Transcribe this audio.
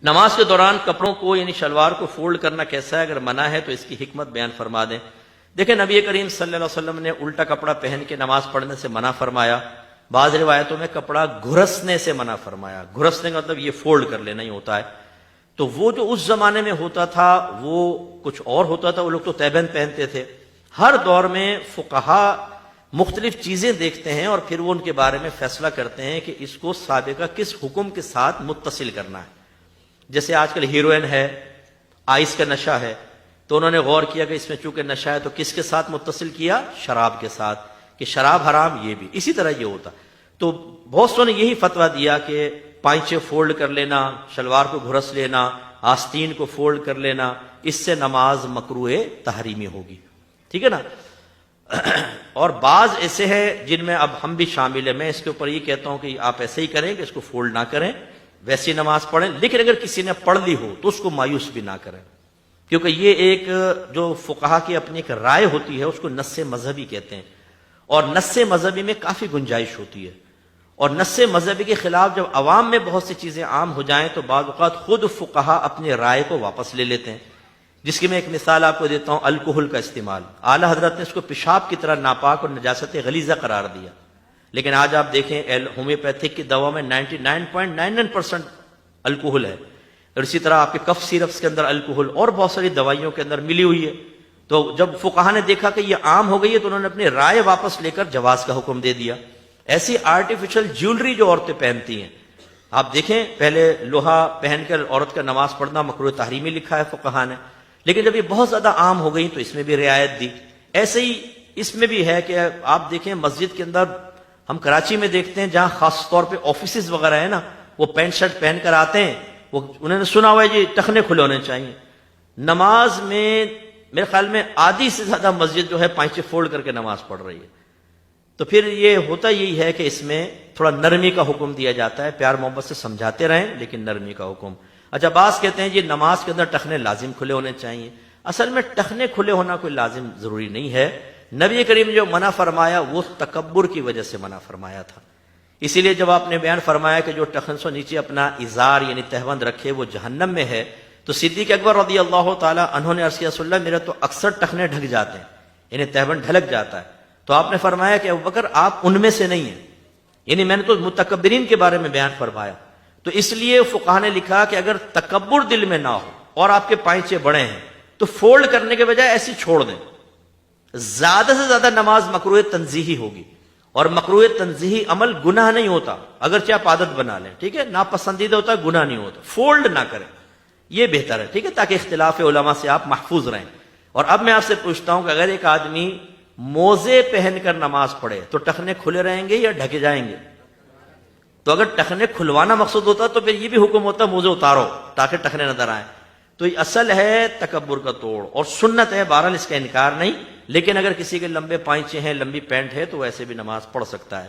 نماز کے دوران کپڑوں کو یعنی شلوار کو فولڈ کرنا کیسا ہے؟ اگر منع ہے تو اس کی حکمت بیان فرما دیں۔ دیکھیں نبی کریم صلی اللہ علیہ وسلم نے الٹا کپڑا پہن کے نماز پڑھنے سے منع فرمایا، بعض روایتوں میں کپڑا گھرسنے سے منع فرمایا۔ گھرسنے کا مطلب یہ فولڈ کر لینا ہی ہوتا ہے۔ تو وہ جو اس زمانے میں ہوتا تھا وہ کچھ اور ہوتا تھا، وہ لوگ تو تیبند پہنتے تھے۔ ہر دور میں فقہا مختلف چیزیں دیکھتے ہیں اور پھر وہ ان کے بارے میں فیصلہ کرتے ہیں کہ اس کو سابقہ کس حکم کے ساتھ متصل کرنا ہے۔ جیسے آج کل ہیروئن ہے، آئس کا نشہ ہے، تو انہوں نے غور کیا کہ اس میں چونکہ نشہ ہے تو کس کے ساتھ متصل کیا؟ شراب کے ساتھ، کہ شراب حرام، یہ بھی اسی طرح یہ ہوتا۔ تو بہت سو نے یہی فتویٰ دیا کہ پائچے فولڈ کر لینا، شلوار کو گھرس لینا، آستین کو فولڈ کر لینا، اس سے نماز مکروہ تحریمی ہوگی، ٹھیک ہے نا۔ اور بعض ایسے ہیں جن میں اب ہم بھی شامل ہیں، میں اس کے اوپر یہ کہتا ہوں کہ آپ ایسے ہی کریں کہ اس کو فولڈ نہ کریں، ویسی نماز پڑھیں، لیکن اگر کسی نے پڑھ لی ہو تو اس کو مایوس بھی نہ کریں، کیونکہ یہ ایک جو فقہا کی اپنی ایک رائے ہوتی ہے اس کو نص مذہبی کہتے ہیں، اور نص مذہبی میں کافی گنجائش ہوتی ہے، اور نص مذہبی کے خلاف جب عوام میں بہت سی چیزیں عام ہو جائیں تو بعض اوقات خود فقہا اپنی رائے کو واپس لے لیتے ہیں، جس کی میں ایک مثال آپ کو دیتا ہوں، الکحل کا استعمال۔ اعلیٰ حضرت نے اس کو پیشاب کی طرح ناپاک اور نجاست غلیظہ قرار دیا، لیکن آج آپ دیکھیں ہومیوپیتھک کی دوا میں 99.99% الکحل ہے، اور اسی طرح آپ کے کف سیرپس کے اندر الکحل اور بہت ساری دوائیوں کے اندر ملی ہوئی ہے۔ تو جب فقہا نے دیکھا کہ یہ عام ہو گئی ہے تو انہوں نے اپنی رائے واپس لے کر جواز کا حکم دے دیا۔ ایسی آرٹیفیشل جیولری جو عورتیں پہنتی ہیں، آپ دیکھیں پہلے لوہا پہن کر عورت کا نماز پڑھنا مکروہ تحریمی لکھا ہے فقہا نے، لیکن جب یہ بہت زیادہ عام ہو گئی تو اس میں بھی رعایت دی۔ ایسے ہی اس میں بھی ہے کہ آپ دیکھیں مسجد کے اندر، ہم کراچی میں دیکھتے ہیں جہاں خاص طور پہ آفیسز وغیرہ ہیں نا، وہ پینٹ شرٹ پہن کر آتے ہیں، وہ انہوں نے سنا ہوا ہے جی ٹخنے کھلے ہونے چاہیے۔ نماز میں میرے خیال میں آدھی سے زیادہ مسجد جو ہے پائچے فولڈ کر کے نماز پڑھ رہی ہے۔ تو پھر یہ ہوتا یہی ہے کہ اس میں تھوڑا نرمی کا حکم دیا جاتا ہے، پیار محبت سے سمجھاتے رہیں لیکن نرمی کا حکم۔ اچھا بعض کہتے ہیں جی نماز کے اندر ٹخنے لازم کھلے ہونے چاہیے۔ اصل میں ٹخنے کھلے ہونا کوئی لازم ضروری نہیں ہے، نبی کریم نے جو منع فرمایا وہ تکبر کی وجہ سے منع فرمایا تھا۔ اسی لیے جب آپ نے بیان فرمایا کہ جو ٹخن سے نیچے اپنا ازار یعنی تہبند رکھے وہ جہنم میں ہے، تو صدیق اکبر رضی اللہ تعالی عنہ نے عرض کیا رسول اللہ میرے تو اکثر ٹخنے ڈھک جاتے ہیں، یعنی تہبند ڈھلک جاتا ہے۔ تو آپ نے فرمایا کہ ابوبکر آپ ان میں سے نہیں ہیں، یعنی میں نے تو متکبرین کے بارے میں بیان فرمایا۔ تو اس لیے فقہا نے لکھا کہ اگر تکبر دل میں نہ ہو اور آپ کے پائچے بڑے ہیں تو فولڈ کرنے کے بجائے ایسی چھوڑ دیں۔ زیادہ سے زیادہ نماز مکروہ تنزیہی ہوگی، اور مکروہ تنزیہی عمل گناہ نہیں ہوتا، اگرچہ آپ عادت بنا لیں، ٹھیک ہے، ناپسندیدہ ہوتا ہے، گناہ نہیں ہوتا، فولڈ نہ کریں، یہ بہتر ہے، ٹھیک ہے، تاکہ اختلاف علماء سے آپ محفوظ رہیں۔ اور اب میں آپ سے پوچھتا ہوں کہ اگر ایک آدمی موزے پہن کر نماز پڑھے تو ٹخنے کھلے رہیں گے یا ڈھکے جائیں گے؟ تو اگر ٹخنے کھلوانا مقصود ہوتا تو پھر یہ بھی حکم ہوتا موزے اتارو تاکہ ٹخنے نظر آئیں۔ تو یہ اصل ہے تکبر کا توڑ، اور سنت ہے، بہرحال اس کا انکار نہیں، لیکن اگر کسی کے لمبے پائچے ہیں، لمبی پینٹ ہے تو ویسے بھی نماز پڑھ سکتا ہے۔